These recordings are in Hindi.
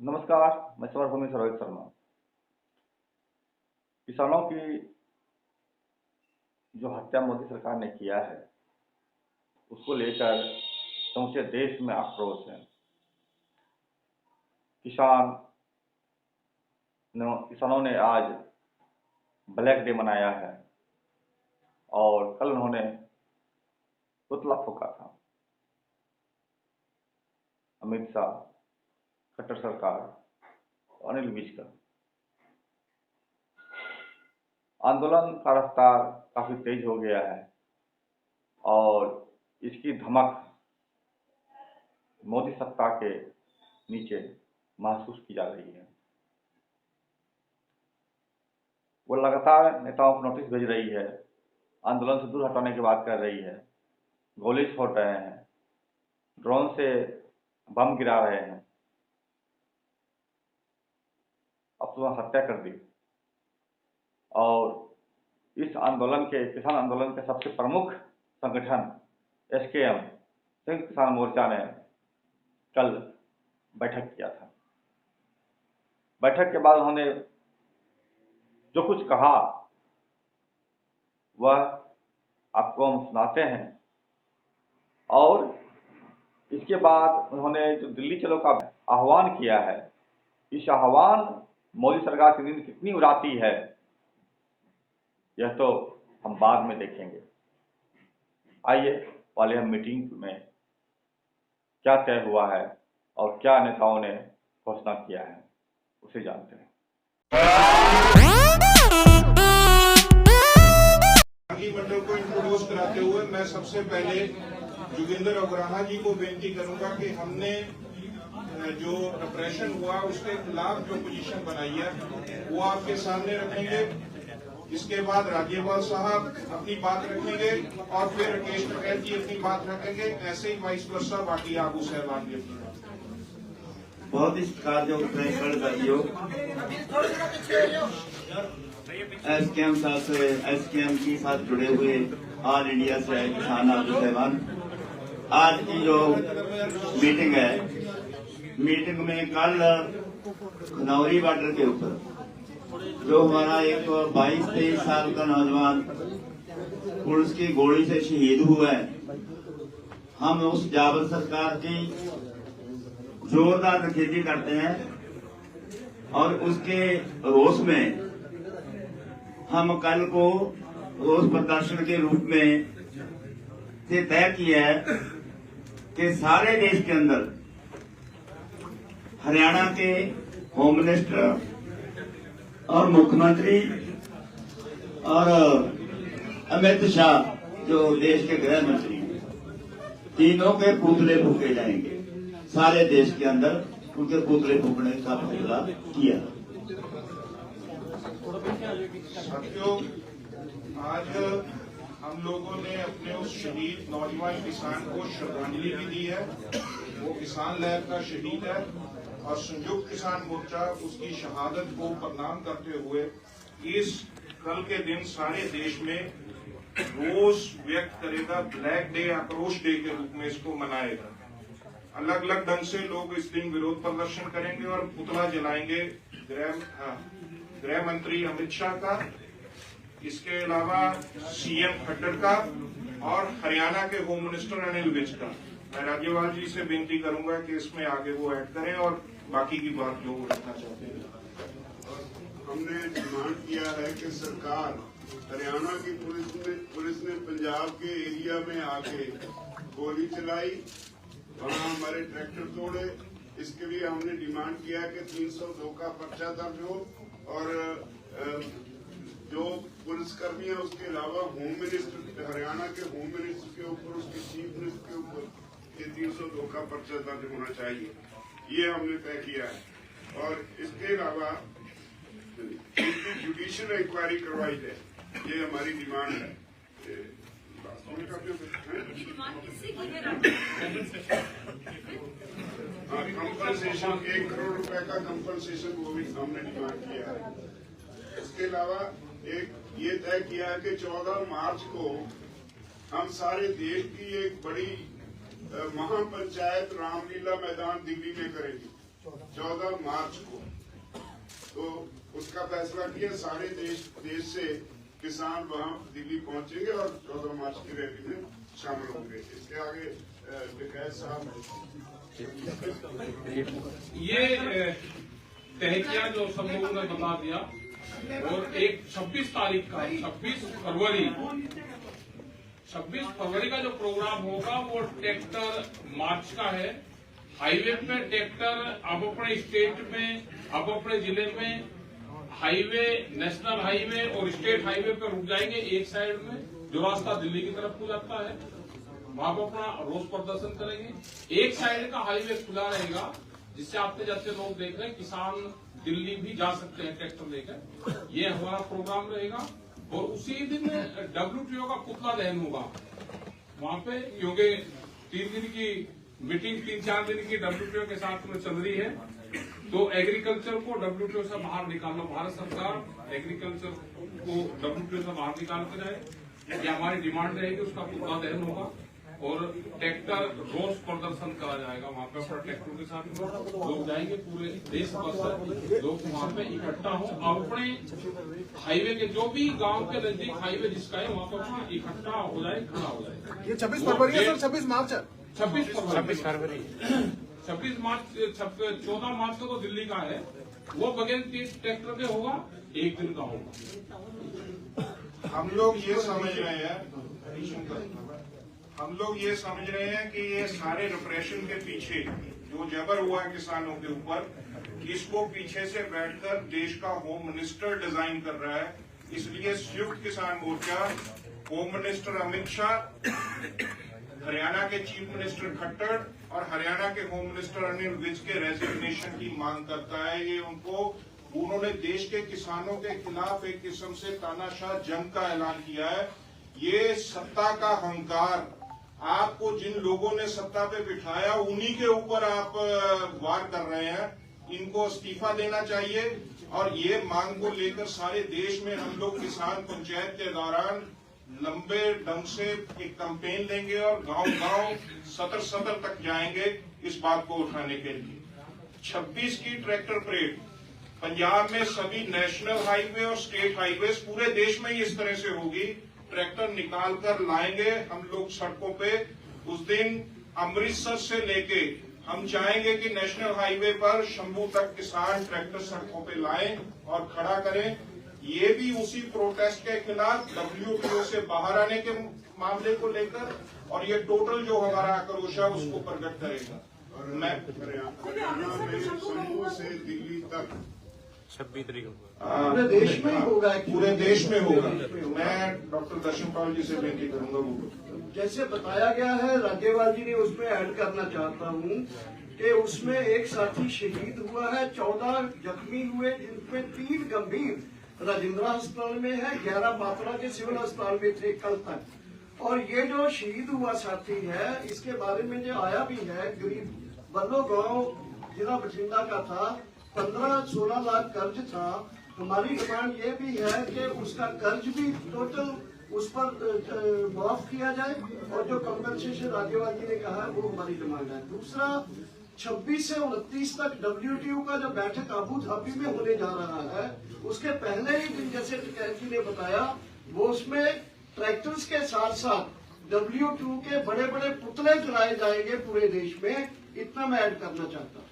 नमस्कार, मैं समरभूमि से रोहित शर्मा। किसानों की जो हत्या मोदी सरकार ने किया है, उसको लेकर समूचे देश में आक्रोश है। किसानों ने आज ब्लैक डे मनाया है और कल उन्होंने पुतला फूंका था। अमित शाह, खट्टर सरकार, अनिल विज का आंदोलन का रफ्तार काफी तेज हो गया है और इसकी धमक मोदी सत्ता के नीचे महसूस की जा रही है। वो लगातार नेताओं को नोटिस भेज रही है, आंदोलन से दूर हटाने की बात कर रही है, गोली छोड़ रहे हैं, ड्रोन से बम गिरा रहे हैं, अब तो हत्या कर दी। और इस आंदोलन के किसान आंदोलन के सबसे प्रमुख संगठन एसकेएम संयुक्त किसान मोर्चा ने कल बैठक किया था। बैठक के बाद उन्होंने जो कुछ कहा वह आपको हम सुनाते हैं और इसके बाद उन्होंने जो दिल्ली चलो का आह्वान किया है, इस आह्वान मोदी सरकार की नींद कितनी उड़ाती है यह तो हम बाद में देखेंगे। आइए पहले हम मीटिंग में क्या तय हुआ है और क्या नेताओं ने घोषणा किया है उसे जानते हैं। मंडल को इंट्रोड्यूस कराते हुए मैं सबसे पहले जोगिंदर अग्रहा जी को बेनती करूंगा कि हमने जो रिप्रेशन हुआ उसके खिलाफ जो पोजीशन बनाई है वो आपके सामने रखेंगे। इसके बाद राज्यपाल साहब अपनी बात रखेंगे और फिर राकेश पटेल जी अपनी बात रखेंगे, ऐसे ही वाइस वर्सा बाकी आगू साहबान की अपनी बात। बहुत ही सत्कारयोग प्रेसगढ़ साथियों, एसकेएम साथ से एसकेएम के साथ जुड़े हुए ऑल इंडिया से किसान आगू साहबान, आज की जो मीटिंग है, मीटिंग में कल खनौरी बॉर्डर के ऊपर जो हमारा एक 22-23 साल का नौजवान पुलिस की गोली से शहीद हुआ है, हम उस जाबर सरकार की जोरदार निखेधी करते हैं और उसके रोष में हम कल को रोष प्रदर्शन के रूप में से तय किया है कि सारे देश के अंदर हरियाणा के होम मिनिस्टर और मुख्यमंत्री और अमित शाह जो देश के गृह मंत्री, तीनों के पुतले फूके जाएंगे। सारे देश के अंदर उनके पुतले फूकने का फैसला किया। साथियों, आज हम लोगों ने अपने उस शहीद नौजवान किसान को श्रद्धांजलि भी दी है। वो किसान लहर का शहीद है और संयुक्त किसान मोर्चा उसकी शहादत को प्रणाम करते हुए इस कल के दिन सारे देश में रोष व्यक्त करेगा। ब्लैक डे, आक्रोश डे के रूप में इसको मनाएगा। अलग अलग ढंग से लोग इस दिन विरोध प्रदर्शन करेंगे और पुतला जलाएंगे गृह मंत्री अमित शाह का, इसके अलावा सीएम खट्टर का और हरियाणा के होम मिनिस्टर अनिल विज का। मैं राज्यपाल जी से बेनती करूंगा कि इसमें आगे वो ऐड करें और बाकी की बात जो वो रखना चाहते हैं। हमने डिमांड किया है कि सरकार हरियाणा की पुलिस ने पंजाब के एरिया में आके गोली चलाई, वहाँ हमारे ट्रैक्टर तोड़े। इसके लिए हमने डिमांड किया कि 302 का पर्चा दर्ज हो और जो पुलिसकर्मी है उसके अलावा होम मिनिस्टर, हरियाणा के होम मिनिस्टर के ऊपर, उसके चीफ मिनिस्टर के ऊपर ये 302 का पर्चा दर्ज होना चाहिए, ये हमने तय किया है। और इसके अलावा जुडिशियल इंक्वायरी करवाई जाए, ये हमारी डिमांड है। कंपनसेशन 1 करोड़ रुपए का कंपनसेशन वो भी हमने डिमांड किया है। इसके अलावा एक ये तय किया है कि 14 मार्च को हम सारे देश की एक बड़ी महापंचायत रामलीला मैदान दिल्ली में करेंगे। 14 मार्च को। तो उसका फैसला किया, सारे देश से किसान वहां दिल्ली पहुंचेंगे और 14 मार्च की रैली में शामिल होंगे। इसके आगे विकास साहब ये तय किया जो सब लोगों ने बता दिया। और एक 26 तारीख का 26 फरवरी का जो प्रोग्राम होगा वो ट्रैक्टर मार्च का है। हाईवे पे ट्रैक्टर अब अपने स्टेट में, अब अपने जिले में हाईवे, नेशनल हाईवे और स्टेट हाईवे पर रुक जाएंगे एक साइड में, जो रास्ता दिल्ली की तरफ को जाता है, वहां पर अपना रोज प्रदर्शन करेंगे। एक साइड का हाईवे खुला रहेगा, जिससे आते जाते लोग देख रहे हैं, किसान दिल्ली भी जा सकते हैं ट्रैक्टर लेकर। ये हमारा प्रोग्राम रहेगा। और उसी दिन WTO का पुतला दहन होगा वहां पे, क्योंकि 3 दिन की मीटिंग, 3-4 दिन की WTO के साथ में चल रही है। तो एग्रीकल्चर को WTO से बाहर निकालना, भारत सरकार एग्रीकल्चर को WTO से बाहर निकाल कर जाए, ये हमारी डिमांड रहेगी। उसका पुतला दहन होगा और ट्रैक्टर रोज प्रदर्शन करा जाएगा वहां पे। अपने ट्रैक्टरों के साथ लोग जाएंगे, पूरे देश भर से लोग वहां पे इकट्ठा हो और अपने हाईवे के जो भी गांव के नजदीक हाईवे जिसका है वहां पर इकट्ठा हो जाए, खड़ा हो जाए। ये 26 फरवरी है सर, 26 मार्च है। 26 फरवरी 26 मार्च 14 मार्च को तो दिल्ली का है, वो बगैर ट्रैक्टर के होगा, एक दिन का होगा। हम लोग ये समझ रहे हैं कि ये सारे रिप्रेशन के पीछे जो जबर हुआ है किसानों के ऊपर, इसको पीछे से बैठकर देश का होम मिनिस्टर डिजाइन कर रहा है। इसलिए संयुक्त किसान मोर्चा, होम मिनिस्टर अमित शाह, हरियाणा के चीफ मिनिस्टर खट्टर और हरियाणा के होम मिनिस्टर अनिल विज के रेजिग्नेशन की मांग करता है। ये उन्होंने देश के किसानों के खिलाफ एक किस्म से तानाशाह जंग का ऐलान किया है। ये सत्ता का अहंकार, आपको जिन लोगों ने सत्ता पे बिठाया उन्हीं के ऊपर आप वार कर रहे हैं। इनको इस्तीफा देना चाहिए। और ये मांग को लेकर सारे देश में हम लोग किसान पंचायत के दौरान लंबे ढंग से एक कैंपेन लेंगे और गांव-गांव, सदर तक जाएंगे इस बात को उठाने के लिए। 26 की ट्रैक्टर परेड पंजाब में सभी नेशनल हाईवे और स्टेट हाईवे पूरे देश में ही इस तरह से होगी। ट्रैक्टर निकाल कर लाएंगे हम लोग सड़कों पे। उस दिन अमृतसर से लेके हम चाहेंगे कि नेशनल हाईवे पर शंभू तक किसान ट्रैक्टर सड़कों पे लाएं और खड़ा करें। ये भी उसी प्रोटेस्ट के खिलाफ WTO से बाहर आने के मामले को लेकर, और ये टोटल जो हमारा आक्रोश है उसको प्रकट करेगा। और हरियाणा में शंभू से दिल्ली तक 26 तारीख पूरे देश में होगा। पूरे देश में होगा। मैं डॉक्टर दर्शन पाल जी से विनती करूंगा वो जैसे बताया गया है, राज्यपाल जी ने उसमें ऐड करना चाहता हूँ कि उसमें एक साथी शहीद हुआ है, 14 जख्मी हुए, जिनमें 3 गंभीर राजेंद्रा अस्पताल में है, 11 पात्रा के सिविल अस्पताल में थे कल तक। और ये जो शहीद हुआ साथी है, इसके बारे में जो आया भी है, गरीब बल्लो गांव जिला बठिंडा का था, 15-16 लाख कर्ज था। हमारी डिमांड ये भी है कि उसका कर्ज भी टोटल उस पर माफ किया जाए, और जो कंपनसेशन राज्यपाल जी ने कहा है वो हमारी डिमांड है। दूसरा, 26 से 29 तक WTO का जो बैठक आबू धाबी में होने जा रहा है, उसके पहले ही दिन जैसे जी ने बताया, वो उसमें ट्रैक्टर्स के साथ साथ WTO के बड़े बड़े पुतले जलाए जाएंगे पूरे देश में। इतना मैं ऐड करना चाहता हूँ।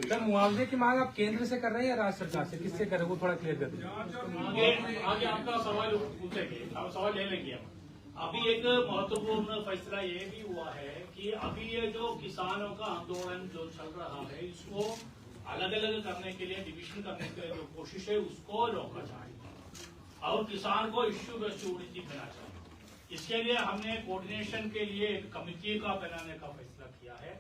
सर, मुआवजे की मांग आप केंद्र से कर रहे हैं या राज्य सरकार से, किससे कर रहे हैं वो थोड़ा क्लियर कर दीजिए। आगे आपका सवाल पूछेंगे, आप सवाल ले लेंगे। अभी एक महत्वपूर्ण फैसला ये भी हुआ है कि अभी ये जो किसानों का आंदोलन जो चल रहा है, इसको अलग अलग करने के लिए, डिविजन करने की जो कोशिश है उसको रोका जाए और किसान को इश्यू बेस्ड यूनिटी देना चाहिए। इसके लिए हमने कोऑर्डिनेशन के लिए एक कमेटी का बनाने का फैसला किया है।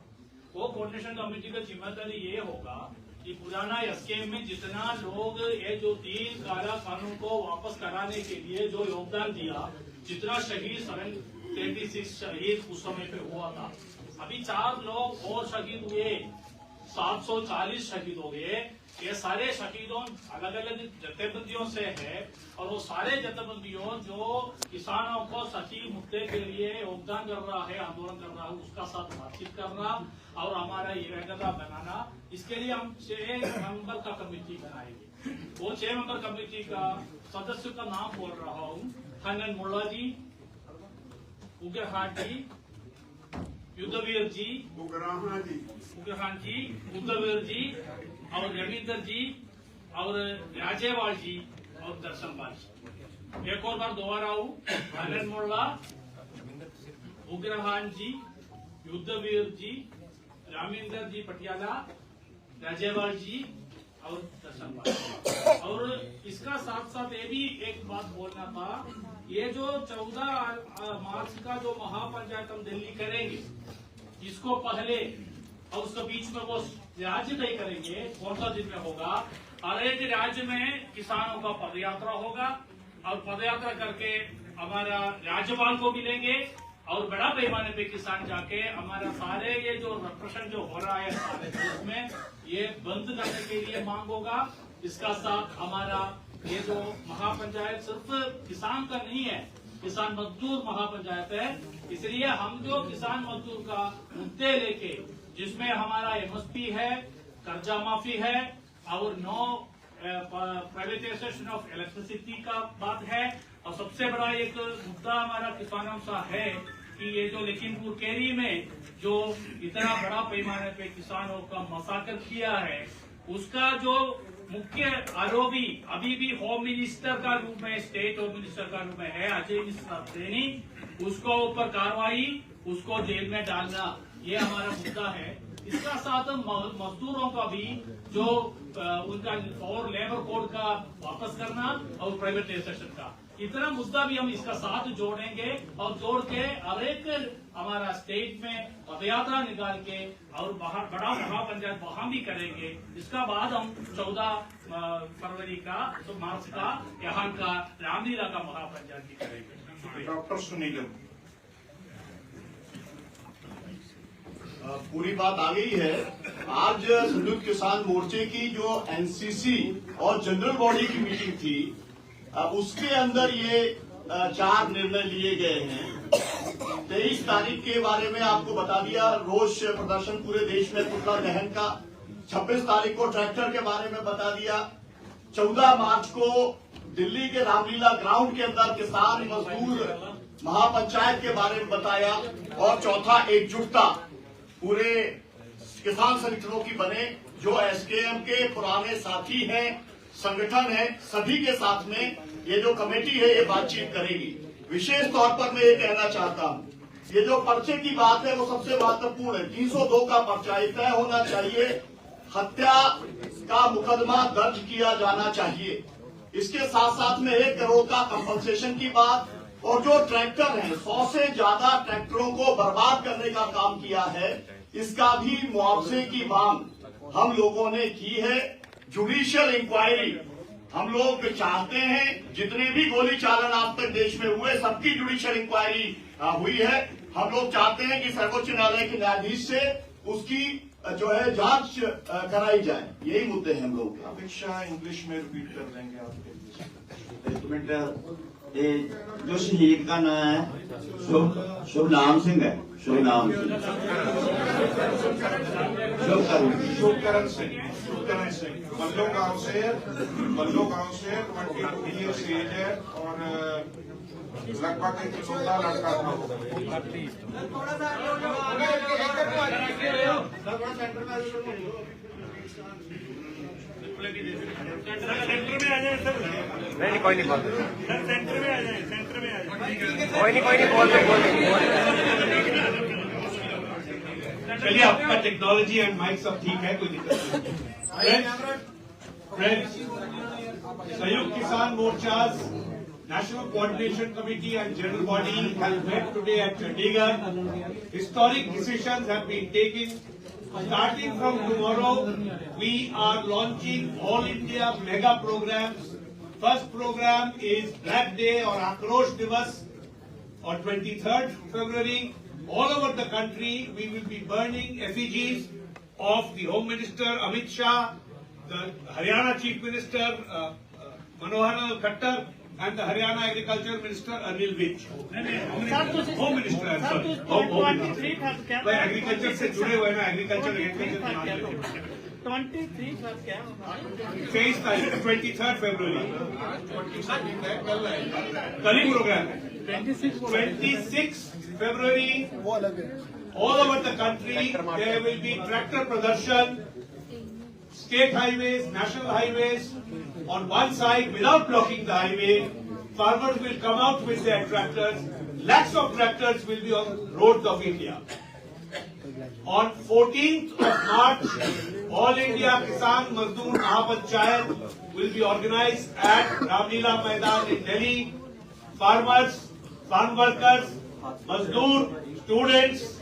वो कोऑर्डिनेशन कमेटी का जिम्मेदारी ये होगा कि पुराना SKM में जितना लोग ये जो 3 काला कानून को वापस कराने के लिए जो योगदान दिया, जितना शहीद 736 शहीद उस समय पे हुआ था, अभी 4 लोग और शहीद हुए 740 शहीद हो गए। ये सारे शहीदों अलग अलग जथेबंदियों से है और वो सारे जथेबंदियों जो किसानों को सही मुद्दे के लिए योगदान कर रहा है, आंदोलन कर रहा है, उसका साथ बातचीत करना और हमारा ये रैगदा बनाना। इसके लिए हम 6 मेंबर का कमेटी बनाएंगे। वो 6 मेंबर कमेटी का सदस्य का नाम बोल रहा हूँ। हनन मुल्ला जी, उग्रहान जी, युद्धवीर जी, उग्रहान जी, युद्धवीर जी और रविंदर जी और राजेवाल जी और दर्शनपाल जी। एक और बार दोबारा हूँ। हनन मुल्ला, उग्रहान जी, युद्धवीर जी, रामिंदर जी पटियाला, राजेवाल जी और दर्शनपाल जी। और इसका साथ साथ ये भी एक बात बोलना था, ये जो 14 मार्च का जो महापंचायत हम दिल्ली करेंगे, इसको पहले और उसके बीच में वो राज्य तय करेंगे कौन सा दिन में होगा। हर एक राज्य में किसानों का पदयात्रा होगा और पदयात्रा करके हमारा राज्यपाल को मिलेंगे और बड़ा पैमाने पे किसान जाके हमारा सारे ये जो रिप्रेशन जो हो रहा है सारे देश में, ये बंद करने के लिए मांग होगा। इसका साथ हमारा ये जो महापंचायत सिर्फ किसान का नहीं है, किसान मजदूर महापंचायत है। इसलिए हम जो किसान मजदूर का मुद्दे लेके, जिसमें हमारा एमएसपी है, कर्जा माफी है और नो प्राइवेटाइजेशन ऑफ इलेक्ट्रिसिटी का बात है, और सबसे बड़ा एक मुद्दा हमारा किसानों का है कि ये जो लखीमपुर केरी में जो इतना बड़ा पैमाने पे किसानों का मसाकर किया है, उसका जो मुख्य आरोपी अभी भी होम मिनिस्टर का रूप में, स्टेट होम मिनिस्टर का रूप में है, अजय मिश्रा सैनी, उसको ऊपर कार्रवाई, उसको जेल में डालना, ये हमारा मुद्दा है। इसका साथ मजदूरों का भी जो उनका और लेबर कोड का वापस करना और प्राइवेटाइजेशन का, इतना मुद्दा भी हम इसका साथ जोड़ेंगे और जोड़ के हर एक हमारा स्टेट में पदयात्रा निकाल के और बाहर बड़ा महापंचायत वहां भी करेंगे। इसका बाद हम 14 फरवरी का तो मार्च का यहाँ का रामलीला का महापंचायत भी करेंगे। डॉक्टर सुनील, पूरी बात आ गई है। आज संयुक्त किसान मोर्चे की जो एनसीसी और जनरल बॉडी की मीटिंग थी, उसके अंदर ये 4 निर्णय लिए गए हैं। 23 तारीख के बारे में आपको बता दिया, रोष प्रदर्शन पूरे देश में पुतला दहन का। 26 तारीख को ट्रैक्टर के बारे में बता दिया। 14 मार्च को दिल्ली के रामलीला ग्राउंड के अंदर किसान मजदूर महापंचायत के बारे में बताया। और चौथा, एकजुटता पूरे किसान संगठनों की बने, जो एसकेएम के पुराने साथी हैं, संगठन है, सभी के साथ में ये जो कमेटी है ये बातचीत करेगी। विशेष तौर पर मैं ये कहना चाहता हूँ, ये जो पर्चे की बात है वो सबसे महत्वपूर्ण है। 302 का पर्चा तय होना चाहिए, हत्या का मुकदमा दर्ज किया जाना चाहिए। इसके साथ साथ में 1 करोड़ का कंपनसेशन की बात, और जो ट्रैक्टर है 100 से ज्यादा ट्रैक्टरों को बर्बाद करने का काम किया है, इसका भी मुआवजे की मांग हम लोगों ने की है। जुडिशियल इंक्वायरी हम लोग चाहते हैं, जितने भी गोली चालन आज तक देश में हुए सबकी जुडिशियल इंक्वायरी हुई है। हम लोग चाहते हैं कि सर्वोच्च न्यायालय के न्यायाधीश से उसकी जो है जांच कराई जाए। यही मुद्दे हैं हम लोग। अमित शाह इंग्लिश में रिपीट कर देंगे आपके। एक मिनट, ये जो शहीद का नाम है शुभनाम सिंह है, शुभनाम सिंह, शुभकरण सिंह बल्लो गांव से 22 ईयर्स एज है और लगभग एक छोटा लड़का था। नहीं कोई नहीं बोल सर, सेंटर में आ जाए, सेंटर में आ जाए। कोई नहीं बोल चलिए, आपका टेक्नोलॉजी एंड माइक सब ठीक है, कोई दिक्कत नहीं। फ्रेंड्स, संयुक्त किसान मोर्चा's National Coordination Committee and General Body has met today at Chandigarh. Historic decisions have been taken. Starting from tomorrow, we are launching All India mega programs. First program is Black Day or Akrosh Divas on 23rd February. All over the country, we will be burning effigies of the Home Minister Amit Shah, the Haryana Chief Minister Manohar Khattar, and the Haryana Agriculture Minister Anil Vij. Home Minister, I'm sorry. Home Minister. भाई एग्रीकल्चर से जुड़े हुए ना, एग्रीकल्चर 23 क्या? 23 तारीख 23 फरवरी कल ही प्रोग्राम है. 26 February, all over the country there will be tractor pradarshan, state highways, national highways. On one side, without blocking the highway, farmers will come out with their tractors. Lakhs of tractors will be on roads of India. On 14th of March, All India Kisan Mazdoor Mahapanchayat will be organized at Ramlila Maidan in Delhi. Farmers, farm workers, Mazdoor, students,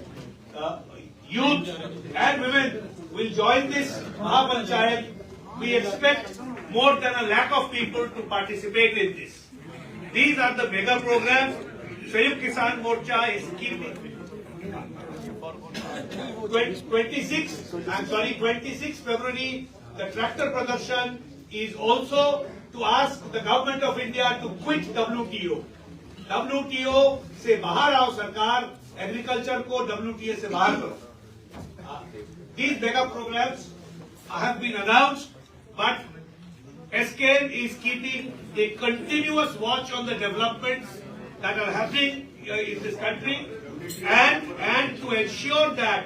youth and women will join this Mahapanchayat. We expect more than 1 lakh of people to participate in this. These are the mega programs. Sayukt Kisan Morcha is keeping 26 February, the tractor pradarshan is also to ask the government of India to quit WTO. WTO से बाहर आओ सरकार, एग्रीकल्चर को WTO से बाहर करो. These mega programs have been announced, but SKM is keeping a continuous watch on the developments that are happening in this country, and to ensure that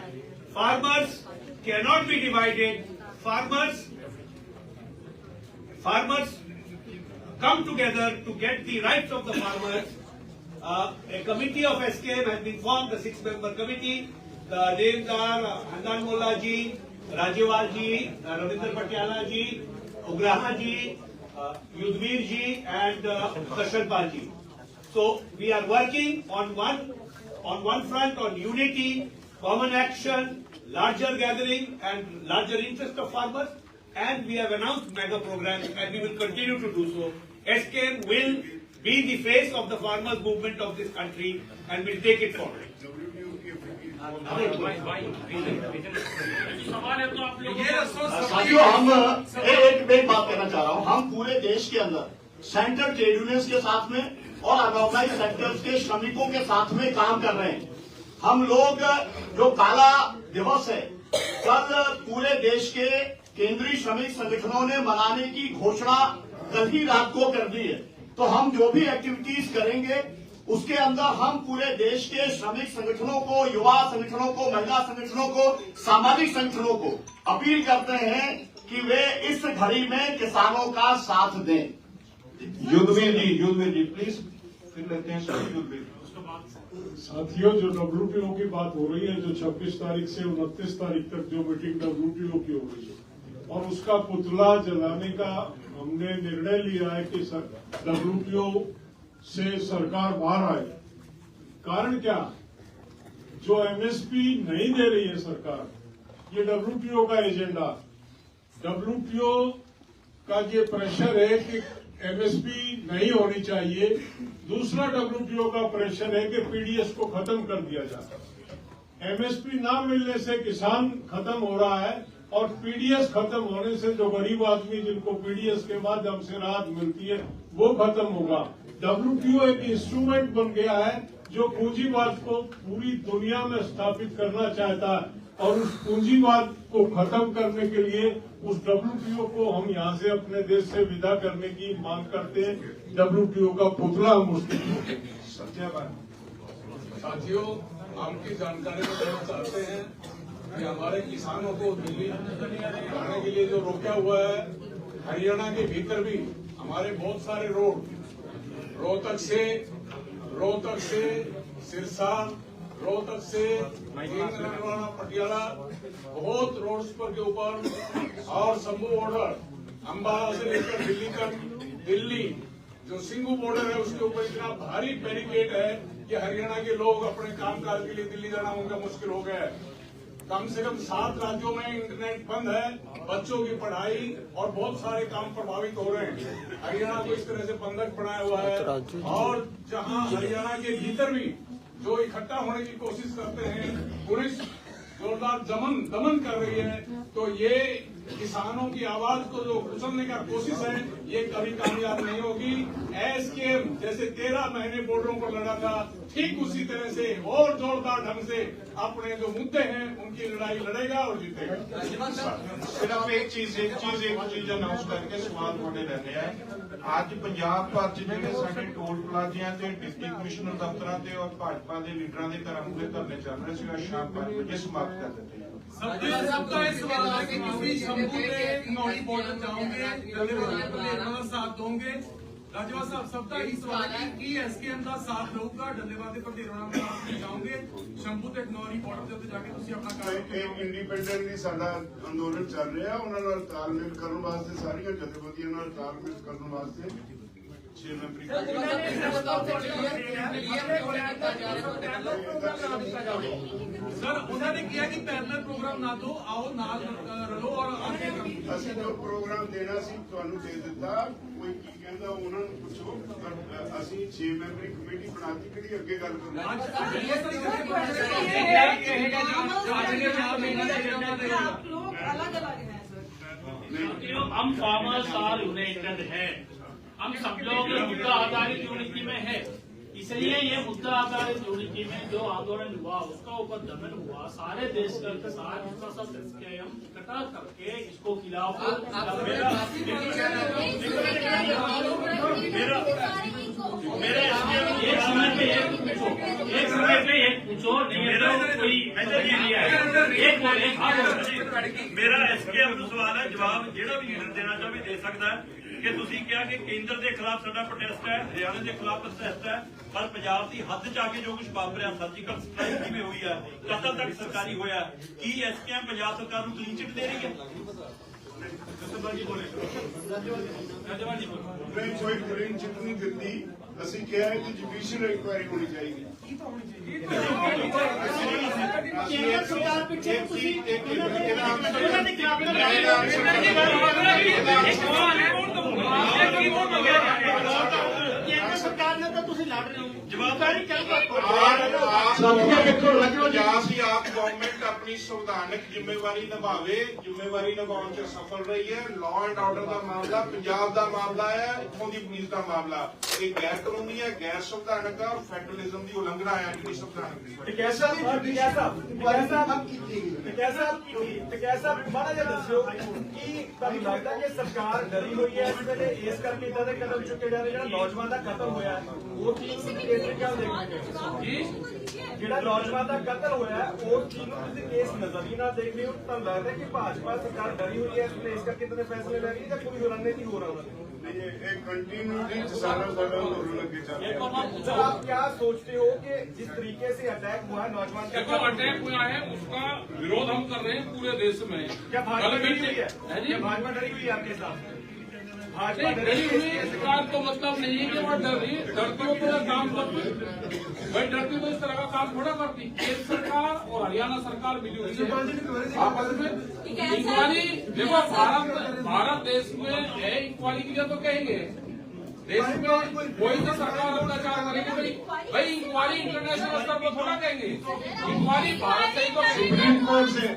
farmers cannot be divided. Farmers come together to get the rights of the farmers. A committee of SKM has been formed, the 6-member committee. The names are Handan Mullah ji, Rajewal ji, Ravindra Patiala ji, Ugraha ji, Yudhvir ji, and Darshanpal ji. So we are working on one front on unity, common action, larger gathering, and larger interest of farmers. And we have announced mega programs, and we will continue to do so. SKM will be the face of the farmers' movement of this country, and will take it forward. साथियों, हम एक बात कहना चाह रहा हूं. हम पूरे देश के अंदर सेंट्रल ट्रेड यूनियंस के साथ में और अनऑर्गेनाइज्ड सेक्टर्स के श्रमिकों के साथ में काम कर रहे हैं. हम लोग जो काला दिवस है, कल पूरे देश के केंद्रीय श्रमिक संगठनों ने मनाने की घोषणा कल ही रात को कर दी है. तो हम जो भी एक्टिविटीज करेंगे उसके अंदर हम पूरे देश के श्रमिक संगठनों को, युवा संगठनों को, महिला संगठनों को, सामाजिक संगठनों को अपील करते हैं कि वे इस घड़ी में किसानों का साथ दें. युद्धवीर जी प्लीज फिर लेते हैं युद्धवीर. साथियों, जो WTO की बात हो रही है, जो 26 तारीख से 29 तारीख तक जो मीटिंग WTO की हो रही है, और उसका पुतला जलाने का हमने निर्णय लिया है कि WTO से सरकार बाहर आए. कारण क्या? जो MSP नहीं दे रही है सरकार, ये WTO का एजेंडा. WTO का ये प्रेशर है कि MSP नहीं होनी चाहिए. दूसरा WTO का प्रेशर है कि PDS को खत्म कर दिया जाए. MSP ना मिलने से किसान खत्म हो रहा है, और PDS खत्म होने से जो गरीब आदमी जिनको PDS के माध्यम से राहत मिलती है वो खत्म होगा. WTO एक इंस्ट्रूमेंट बन गया है जो पूंजीवाद को पूरी दुनिया में स्थापित करना चाहता है, और उस पूंजीवाद को खत्म करने के लिए उस WTO को हम यहाँ से अपने देश से विदा करने की मांग करते हैं. WTO का पुतला हम उसके साथियों, आपकी जानकारी में देना चाहते हैं कि हमारे किसानों को दिल्ली जाने के लिए जो रोका हुआ है, हरियाणा के भीतर भी हमारे बहुत सारे रोड, रोहतक से सिरसा, रोहतक से पटियाला, बहुत रोड्स पर के ऊपर, और शंभू बॉर्डर अम्बाला से लेकर दिल्ली तक, दिल्ली जो सिंघू बॉर्डर है उसके ऊपर इतना भारी बैरिकेड है कि हरियाणा के लोग अपने कामकाज के लिए दिल्ली जाना उनका मुश्किल हो गया है. कम से कम 7 राज्यों में इंटरनेट बंद है, बच्चों की पढ़ाई और बहुत सारे काम प्रभावित हो रहे हैं. हरियाणा को इस तरह से बंधक बनाया हुआ है, और जहां हरियाणा के भीतर भी जो इकट्ठा होने की कोशिश करते हैं, पुलिस जोरदार दमन कर रही है, तो ये किसानों की आवाज को जो कुचलने का कोशिश है, ये कभी कामयाब नहीं होगी। एसकेएम जैसे 13 महीने बॉर्डरों को लड़ा था, ठीक उसी तरह से और जोरदार ढंग से अपने जो मुद्दे हैं उनकी लड़ाई लड़ेगा और जीतेगा। सिर्फ एक चीज अनाउंस करके सवाल थोड़े रहने हैं। ਅੱਜ ਪੰਜਾਬ ਭਰ ਚ ਜਿਹੜੇ ਸਾਡੇ ਟੋਲ ਪਲਾਜ਼ਿਆਂ ਤੇ ਡਿਪਟੀ ਕਮਿਸ਼ਨਰ ਦਫ਼ਤਰਾਂ ਤੇ ਔਰ ਭਾਜਪਾ ਦੇ ਲੀਡਰਾਂ ਦੇ ਘਰਾਂ ਮੂਹਰੇ ਧਰਨੇ ਚੱਲ ਰਹੇ ਸੀ, ਅੱਜ ਸ਼ਾਮ 5 ਵਜੇ ਸਮਾਪਤ ਕਰ ਦਿੱਤੇ ਜਾਣਗੇ। सबका ये सवाल है कि किसी शंभू के नौड़ी बॉर्डर जाओगे, डल्लेवाल साथ दोगे। राजवा साहब सबका ये सवाल है कि एसकेएम का साथ रहूगा, डल्लेवाल के प्रति जाओगे, शंभू ते नौड़ी बॉर्डर ਦੇ ਉੱਤੇ ਜਾ ਕੇ ਤੁਸੀਂ ਆਪਣਾ ਇਹ ਇੰਡੀਪੈਂਡੈਂਟਲੀ ਸਾਡਾ ਅੰਦੋਲਨ ਚੱਲ ਰਿਹਾ, ਉਹਨਾਂ ਨਾਲ ਤਾਲਮੇਲ ਕਰਨ ਵਾਸਤੇ ਸਾਰੀਆਂ ਜਥੇਬੰਦੀਆਂ ਨਾਲ ਤਾਲਮੇਲ ਕਰਨ ਵਾਸਤੇ 6 ਮੈਂਬਰੀ सर उन्होंने किया कि पैरेलल प्रोग्राम ना दो, आओ नाल रलो और ਅਸੀਂ ਜੋ ਪ੍ਰੋਗਰਾਮ ਦੇਣਾ ਸੀ ਤੁਹਾਨੂੰ ਦੇ ਦਿੱਤਾ। ਕੋਈ ਕੀ ਕਹਿੰਦਾ ਉਹਨਾਂ ਨੂੰ ਪੁੱਛੋ, ਪਰ ਅਸੀਂ 6 ਮੈਂਬਰੀ ਕਮੇਟੀ ਬਣਾਤੀ, ਕਿਹੜੀ ਅੱਗੇ ਗੱਲ ਕਰਨੀ। हम फार्मर्स आर यूनाइटेड है, हम सब लोग मुद्दा आधारित यूनिटी में है, इसलिए ये मुद्दा आधारित यूनिटी में जो आंदोलन हुआ उसका ऊपर दमन हुआ, सारे देश के साथ इसका सब हम इकट्ठा करके इसको खिलाफ एक समय पे एक पूछो नहीं तो कोई मेरा एसकेएम ਨੂੰ सवाल है, जवाब ਜਿਹੜਾ ਵੀ ਲੀਡਰ ਦੇਣਾ ਚਾਹੇ ਦੇ ਸਕਦਾ है कि ਤੁਸੀਂ ਕਿਹਾ ਕਿ ਕੇਂਦਰ ਦੇ ਖਿਲਾਫ ਸਾਡਾ ਪ੍ਰੋਟੈਸਟ ਹੈ, ਹਰਿਆਣਾ ਦੇ ਖਿਲਾਫ ਪ੍ਰੋਟੈਸਟ ਹੈ, ਪਰ ਪੰਜਾਬ ਦੀ ਹੱਦ ਚ ਆ ਕੇ ਜੋ ਕੁਝ ਵਾਪਰਿਆ, ਸਰਜੀਕਲ ਸਟ੍ਰਾਈਕ ਕਿਵੇਂ ਹੋਈ ਹੈ, ਕਤਲ ਤੱਕ ਸਰਕਾਰੀ ਹੋਇਆ, ਕੀ ਐਸਕੇਐਮ ਪੰਜਾਬ ਸਰਕਾਰ ਨੂੰ ਕਲੀਨ ਚਿੱਟ ਦੇ ਰਹੀ ਹੈ? ਨਹੀਂ ਕੋਈ ਕਲੀਨ ਚਿੱਟ ਨਹੀਂ ਦਿੱਤੀ। ਅਸੀਂ ਕਿਹਾ ਹੈ ਕਿ ਜੁਡੀਸ਼ੀਅਲ ਇਨਕੁਆਇਰੀ ਹੋਣੀ ਚਾਹੀਦੀ। सरकार पीछे सरकार ने तो तुम लड़ रहे हो जवाबदारी ਪੰਜਾਬ ਦੀ ਆਪ ਗਵਰਨਮੈਂਟ ਆਪਣੀ ਸੰਵਿਧਾਨਕ ਜ਼ਿੰਮੇਵਾਰੀ ਨਿਭਾਉਣ ਚ ਸਫਲ ਰਹੀ ਹੈ। ਲਾਅ ਐਂਡ ਆਰਡਰ ਦਾ ਮਾਮਲਾ ਪੰਜਾਬ ਦਾ ਮਾਮਲਾ ਹੈ, ਇੱਥੋਂ ਦੀ ਪੁਲਿਸ ਦਾ ਮਾਮਲਾ। ਇਹ ਗੈਰ ਕਾਨੂੰਨੀ ਹੈ, ਗੈਰ ਸੰਵਿਧਾਨਕ ਹੈ ਔਰ ਫੈਡਰਲਿਜ਼ਮ ਦੀ ਉਲੰਘਣਾ ਹੈ, ਜਿਹੜੀ ਸੰਵਿਧਾਨਕ ਦੀ। ਮਾੜਾ ਜਿਹਾ ਦੱਸਿਓ ਕਿ ਤੁਹਾਨੂੰ ਲੱਗਦਾ ਕਿ ਸਰਕਾਰ ਡਰੀ ਹੋਈ ਹੈ ਇਸ ਵੇਲੇ, ਇਸ ਕਰਕੇ ਇਦਾਂ ਦੇ ਕਦਮ ਚੁੱਕੇ ਜਾ ਰਹੇ, ਜਿਹੜਾ ਨੌਜਵਾਨ ਦਾ ਕਤਲ ਹੋਇਆ ਉਹ ਚੀਜ਼ ਨੂੰ ਕਿਸ ਤਰੀਕੇ ਨਾਲ ਦੇਖਦੇ ਹੋ? ਜਿਹੜਾ ਨੌਜਵਾਨ ਦਾ ਕਤਲ ਹੋਇਆ ਉਸ ਚੀਜ਼ ਨੂੰ ਤੁਸੀਂ ਕਿਸ ਨਜ਼ਰੀਏ ਨਾਲ ਦੇਖਦੇ ਹੋ? ਤੁਹਾਨੂੰ ਲੱਗਦਾ ਕਿ ਭਾਜਪਾ ਸਰਕਾਰ ਡਰੀ ਹੋਈ ਹੈ ਇਸ ਵੇਲੇ, ਇਸ ਕਰਕੇ ਇਦਾਂ ਦੇ ਫੈਸਲੇ ਲੈ ਰਹੀ ਹੈ, ਜਾਂ ਕੋਈ ਰਣਨੀਤੀ ਹੋ रहा है? एक कंटिन्यूटी सारा आंदोलन लगे चल रहा है। सर आप क्या सोचते हो कि जिस तरीके से अटैक हुआ है नौजवान का, देखो अटैक हुआ है उसका विरोध हम कर रहे हैं पूरे देश में। क्या भाजपा डरी हुई है? भाजपा डरी हुई है आपके साथ? भाजपा डरी हुई इसका तो मतलब नहीं है कि वो डर रही, डरती हो तो काम करती, भाई डरती तो इस तरह का काम थोड़ा करती। केंद्र सरकार और हरियाणा सरकार मिली हुई है आपस में। इंक्वायरी देखो भारत देश में है, इंक्वायरी के लिए तो कहेंगे देश में कोई तो सरकार अत्याचार करेगी, भाई इंक्वायरी इंटरनेशनल स्तर पर थोड़ा कहेंगे, इंक्वायरी भारत से तो सुप्रीम कोर्ट से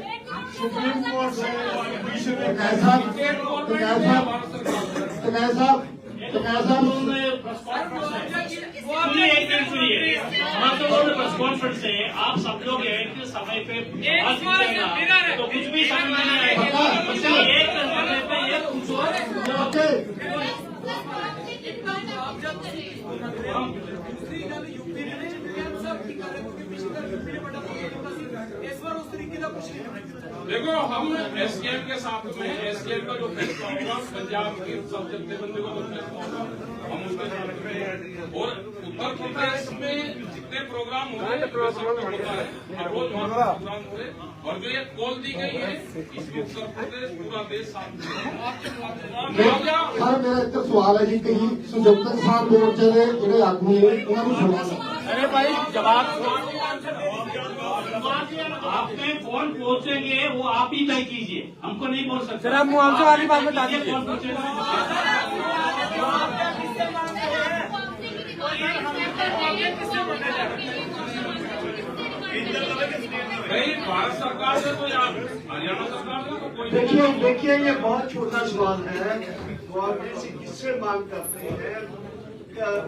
प्रेस कॉन्फ्रेंस है, आप सब लोग एक समय पे तो कुछ भी समझ नहीं आएगा। एक समय पे ये देखो हम एसकेएम के साथ में, एसकेएम का जो फैसला होगा पंजाब के सब जत्थेबंदी का जो फैसला होगा हम उसके साथ में, और उत्तर प्रदेश में जितने प्रोग्राम हो रहे हैं रोज प्रोग्राम हो रहे, और जो ये कॉल दी गई है इसमें उत्तर प्रदेश पूरा देश साथ सर मेरा एक सवाल है जी, कहीं संयुक्त किसान मोर्चे के ਜਿਹੜੇ ਆਗੂ ਨੇ ਉਹਨਾਂ ਨੂੰ ਸੁਣਾਉਣਾ। अरे भाई जवाब आपके कौन पहुंचेंगे वो आप ही तय कीजिए, हमको नहीं बोल सकते। सर आप मुआवजा वाली बात बता दीजिए। कौन पहुंचेगा? नहीं, भारत सरकार से तो या हरियाणा सरकार से तो कोई देखिए ये बहुत छोटा सवाल है। मुआवजे से किससे मांग करते हैं,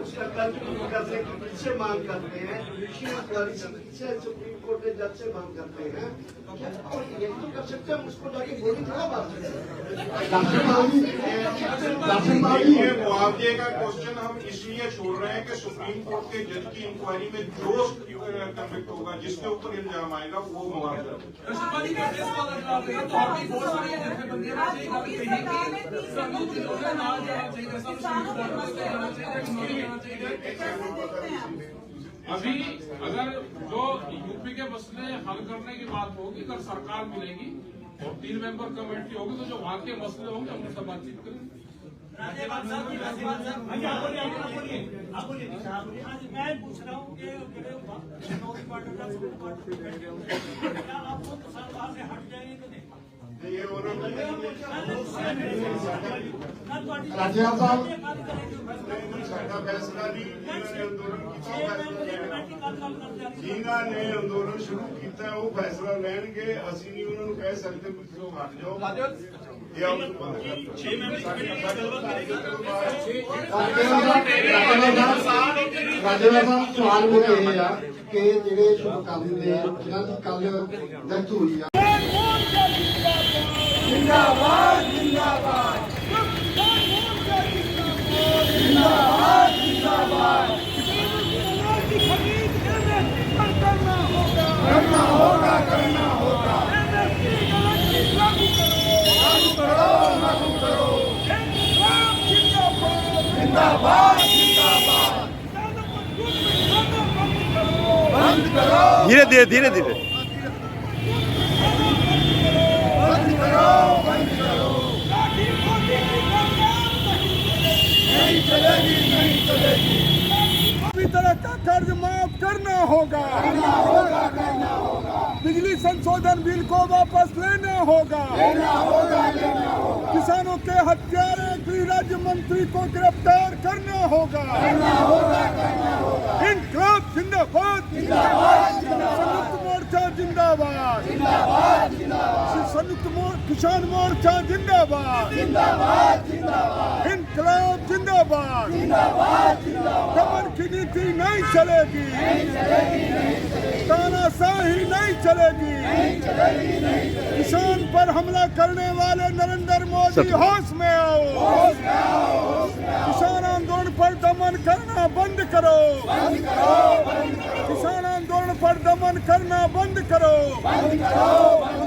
उसका कर्ज पूरा करने की किससे मांग करते हैं, जुडिशियल इंक्वायरी से किससे, सुप्रीम कोर्ट के जज से मांग करते हैं, और ये तो कर सकते हैं, उसको जाके बोली थोड़ा बात ये मुआवजे का क्वेश्चन हम इसलिए छोड़ रहे हैं कि सुप्रीम कोर्ट के जज की इंक्वायरी में जो कन्विक्ट होगा, जिसके ऊपर इल्जाम आएगा वो मुआवजा। अभी अगर जो यूपी के मसले हल करने की बात होगी, अगर सरकार मिलेगी और 3 मेंबर कमेटी होगी, तो जो वहाँ के मसले होंगे हम उनसे बातचीत करेंगे। मैं पूछ रहा हूँ कि सरकार से हट जाएंगे तो नहीं? राज्यपाल साडा फैसला नहीं, जिन्होंने ने अंदोलन शुरू किया वो फैसला लैणगे, असीं नहीं उन्होंने कह सकते कि तुम हट जाओ। राज्यपाल सवाल मेरा ये है कि ਜਿਹੜੇ ਸ਼ੁਭ ਕੰਮ ਨੇ ਜਿਹਨਾਂ ਦੀ ਕੱਲ ਡੈਥ ਹੋਈ ਆ। जिंदाबाद जिंदाबाद जिंदाबाद जिंदाबाद करना होगा करना होगा लागू करो लागू करो जिंदाबाद जिंदाबाद बंद करो धीरे धीरे धीरे धीरे बंद करो बंद करो नहीं चलेगी नहीं चलेगी। सभी तरह का कर्ज माफ करना होगा, करना होगा करना होगा। बिजली संशोधन बिल को वापस लेना होगा, लेना होगा लेना होगा। किसानों के हत्यारे गृह राज्य मंत्री को गिरफ्तार करना होगा, करना होगा करना होगा। इनकलाब जिंदाबाद जिंदाबाद जिंदाबाद संयुक्त मोर्चा जिंदाबाद जिंदाबाद जिंदाबाद संयुक्त किसान मोर्चा जिंदाबाद जिंदाबाद जिंदाबाद इनकलाब जिंदाबाद जिंदाबाद जिंदाबाद। दमन की नीति नहीं चलेगी, नहीं चलेगी नहीं चलेगी तानाशाही नहीं चलेगी, नहीं चलेगी नहीं चलेगी। किसान पर हमला करने वाले नरेंद्र मोदी होश में आओ, होश में आओ होश में आओ। किसान आंदोलन पर दमन करना बंद करो, बंद करो बंद करो। किसान आंदोलन पर दमन करना बंद करो, बंद करो बंद